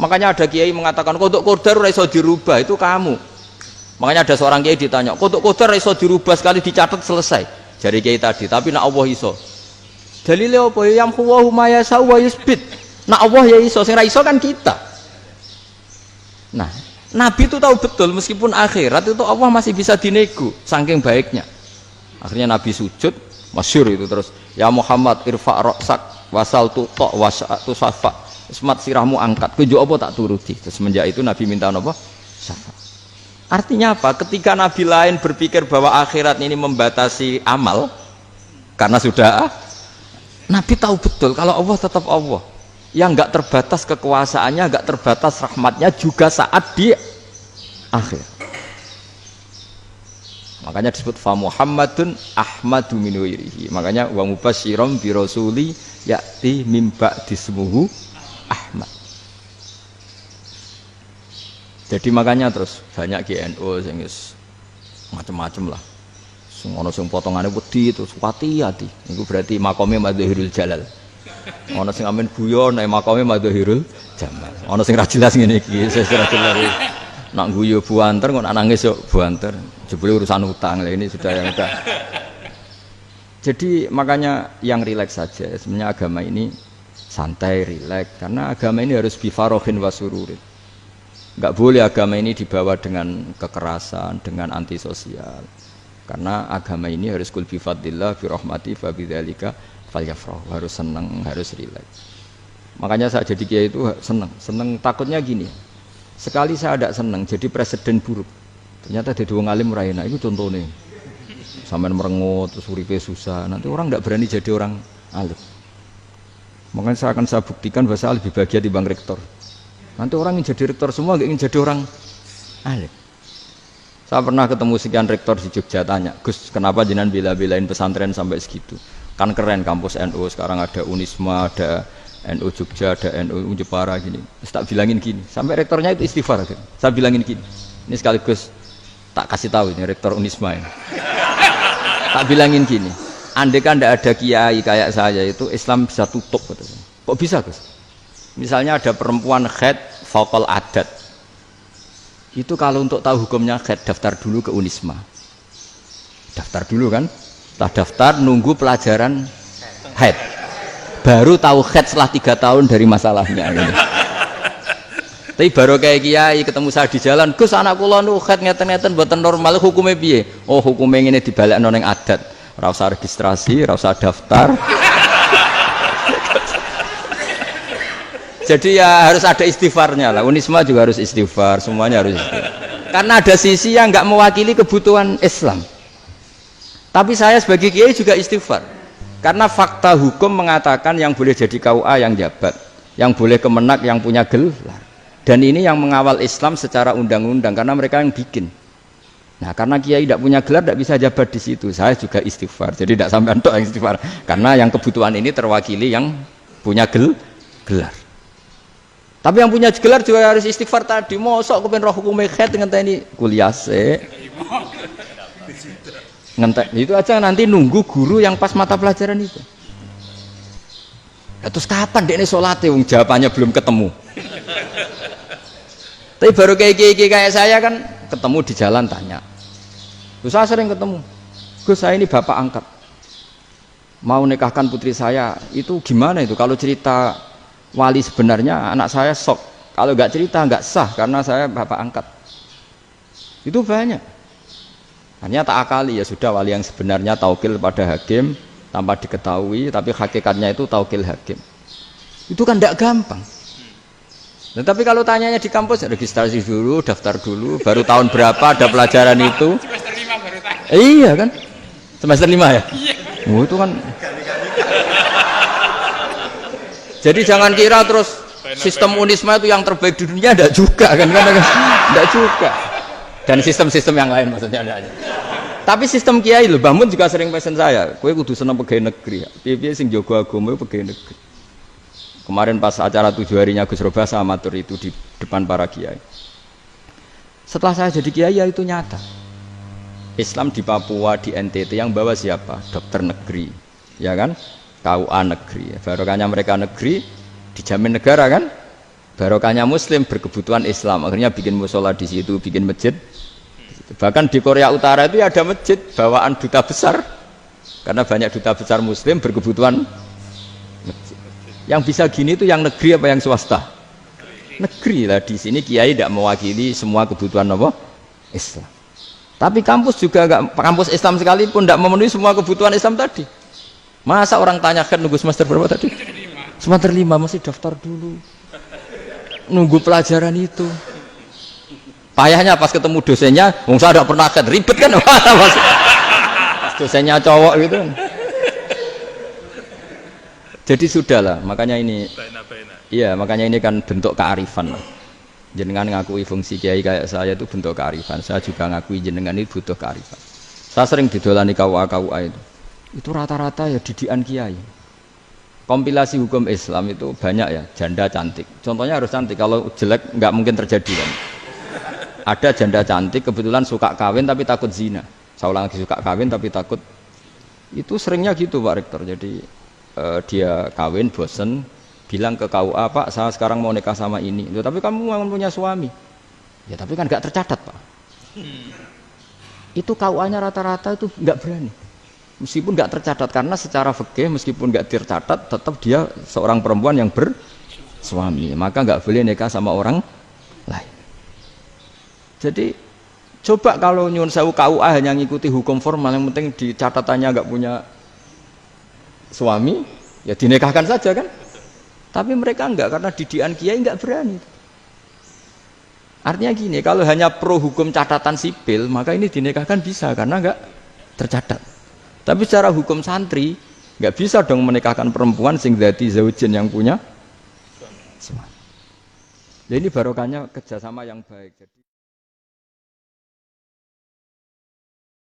Makanya ada kiai mengatakan kodok qadar ora iso dirubah, itu kamu. Makanya ada seorang kiai ditanya, kodok qadar ora iso dirubah, sekali dicatat selesai. Jari kiai tadi, tapi nak Allah iso. Dalile apa? Yamhu wa ma yasau wa yusbit. Nak Allah ya iso, sing ra iso kan kita. Nah, Nabi itu tahu betul meskipun akhirat itu Allah masih bisa dinego, saking baiknya. Akhirnya Nabi sujud, masyhur itu terus, ya Muhammad irfa' ra'sak wasal tutok wasatu safa. Semat sirahmu angkat, kejo apa tak turuti. Semenjak itu Nabi minta apa? Syafaat. Artinya apa? Ketika Nabi lain berpikir bahwa akhirat ini membatasi amal, karena sudah Nabi tahu betul kalau Allah tetap Allah, yang nggak terbatas kekuasaannya, nggak terbatas rahmatnya juga saat di akhir. Makanya disebut fa Muhammadun Ahmadu min ghairihi. Makanya wa mubasyiran bi rasuli ya'ti mim ba'di ismuhu Ahmad. Jadi makanya terus banyak GNU sing macam-macam lah. Sing ana sing potongane wedi terus hati-hati. Iku berarti makome Madhahirul Jalal. Ana sing amen guyon nek makome Madhahirul Jamal. Ana sing ra jelas ngene iki, sing ra jelas. Nak guyu buanter kok nak nangis yo buanter. Jebule urusan utang lah, ini sudah yang udah. Jadi makanya yang rileks saja. Sebenarnya agama ini santai, rileks, karena agama ini harus bifarohin wasururin. Enggak boleh agama ini dibawa dengan kekerasan, dengan antisosial. Karena agama ini harus kul bifadillah birahmati fabidzalika falyafrahu, harus senang, harus rileks. Makanya saya jadi kiai itu senang takutnya gini. Sekali saya tidak senang jadi presiden buruk. Ternyata jadi wong alim ora enak, itu contohnya. Sampean merengut terus uripe susah, nanti orang tidak berani jadi orang alim. Makanya saya buktikan bahwa saya lebih bahagia dibanding rektor. Nanti orang ingin jadi rektor semua, nggak ingin jadi orang alim. Saya pernah ketemu sekian rektor di Jogja, tanya, Gus, kenapa jenengan bela-belain pesantren sampai segitu? Kan keren kampus NU, sekarang ada Unisma, ada NU Jogja, ada NU Jepara gini. Tak bilangin gini, sampai rektornya itu istighfar. Saya bilangin gini, ini sekaligus tak kasih tahu ini rektor Unisma ini. Tak bilangin gini, andai kan tidak ada kiai kayak saya itu Islam bisa tutup. Kok bisa Gus? Misalnya ada perempuan haid faqal adat, itu kalau untuk tahu hukumnya haid daftar dulu ke Unisma, daftar dulu kan, setelah daftar nunggu pelajaran haid, baru tahu haid setelah 3 tahun dari masalahnya gitu. Tapi baru kayak kiai ketemu saya di jalan, Gus anak kula nu haid ngeten-ngeten mboten normal, hukumnya piye? Oh hukumnya ngene dibalekno ning adat, ora usah registrasi, ora usah daftar. Jadi ya harus ada istighfarnya lah. Unisma juga harus istighfar, semuanya harus istighfar. Karena ada sisi yang nggak mewakili kebutuhan Islam. Tapi saya sebagai kiai juga istighfar. Karena fakta hukum mengatakan yang boleh jadi KUA yang jabat, yang boleh kemenak yang punya gelar. Dan ini yang mengawal Islam secara undang-undang karena mereka yang bikin. Nah, karena kiai tidak punya gelar tidak bisa jabat di situ. Saya juga istighfar. Jadi tidak sampai antok yang istighfar. Karena yang kebutuhan ini terwakili yang punya gelar. Tapi yang punya gelar juga harus istighfar tadi. Mosok kepen roh hukum haid ngenteni kuliah se. Ngentek itu aja nanti nunggu guru yang pas mata pelajaran itu. Terus kapan dekne salate wong jawabannya belum ketemu. Tapi baru kayak saya kan ketemu di jalan tanya. Terus saya sering ketemu. Gus saya ini bapak angkat. Mau nikahkan putri saya, itu gimana itu kalau cerita wali sebenarnya anak saya sok, kalau nggak cerita nggak sah karena saya bapak angkat. Itu banyak. Hanya tak akali ya sudah, wali yang sebenarnya taukil pada hakim tanpa diketahui, tapi hakikatnya itu taukil hakim. Itu kan tidak gampang. Nah, tapi kalau tanyanya di kampus registrasi dulu, daftar dulu, baru tahun berapa ada pelajaran itu? Semester 5 baru tanya. Iya kan? Semester 5 ya? Iya. Oh, itu kan. Jadi jangan kira terus sistem Unisma itu yang terbaik di dunia, enggak juga kan, enggak juga. Dan sistem-sistem yang lain maksudnya ada aja. Tapi sistem kiai lho, Mbah Mun juga sering pesen saya, kowe kudu seneng pegawai negeri. Piye-piye sing jaga agama pegawai negeri. Kemarin pas acara 7 harinya Gus Robah saya matur itu di depan para kiai. Setelah saya jadi kiai ya itu nyata. Islam di Papua, di NTT yang bawa siapa? Dokter negeri, ya kan? KUA negeri. Barokahnya mereka negeri dijamin negara kan? barokahnya Muslim berkebutuhan Islam, akhirnya bikin musola di situ, bikin masjid. Bahkan di Korea Utara itu ada masjid bawaan duta besar, karena banyak duta besar Muslim berkebutuhan masjid. Yang bisa gini itu yang negeri apa yang swasta? Negeri lah. Di sini kiai tidak mewakili semua kebutuhan apa? Islam. Tapi kampus juga enggak, kampus Islam sekalipun tidak memenuhi semua kebutuhan Islam tadi. Masa orang tanyakan nunggu semester berapa tadi? Semester 5 masih daftar dulu. Nunggu pelajaran itu. Payahnya pas ketemu dosennya, saya tidak pernah kan ribet kan? Dosennya cowok gitu. Jadi sudahlah, makanya ini. Iya, makanya ini kan bentuk kearifan. Jenengan ngakui fungsi kiai kayak saya itu bentuk kearifan. Saya juga ngakui jenengan ini butuh kearifan. Saya sering didolani KUA itu. Itu rata-rata ya didikan kiai. Kompilasi hukum Islam itu banyak ya, janda cantik. Contohnya harus cantik, kalau jelek nggak mungkin terjadi kan. Ada janda cantik kebetulan suka kawin tapi takut zina. Saya ulang lagi, suka kawin tapi takut. Itu seringnya gitu Pak Rektor. Jadi dia kawin bosen, bilang ke KUA, Pak saya sekarang mau nikah sama ini. Tapi kamu mau punya suami. Ya tapi kan nggak tercatat Pak. Itu KUA-nya rata-rata itu nggak berani. Meskipun nggak tercatat, karena secara fikih meskipun nggak tercatat tetap dia seorang perempuan yang bersuami, maka nggak boleh nikah sama orang lain. Jadi coba kalau nyun sewu KUA hanya ngikuti hukum formal, yang penting di catatannya nggak punya suami, ya dinikahkan saja kan. Tapi mereka enggak, karena didikan kiai nggak berani. Artinya gini, kalau hanya pro hukum catatan sipil, maka ini dinikahkan bisa karena nggak tercatat. Tapi secara hukum santri nggak bisa dong menikahkan perempuan sing dadi zaujin yang punya suami. Jadi ini barokahnya kerjasama yang baik.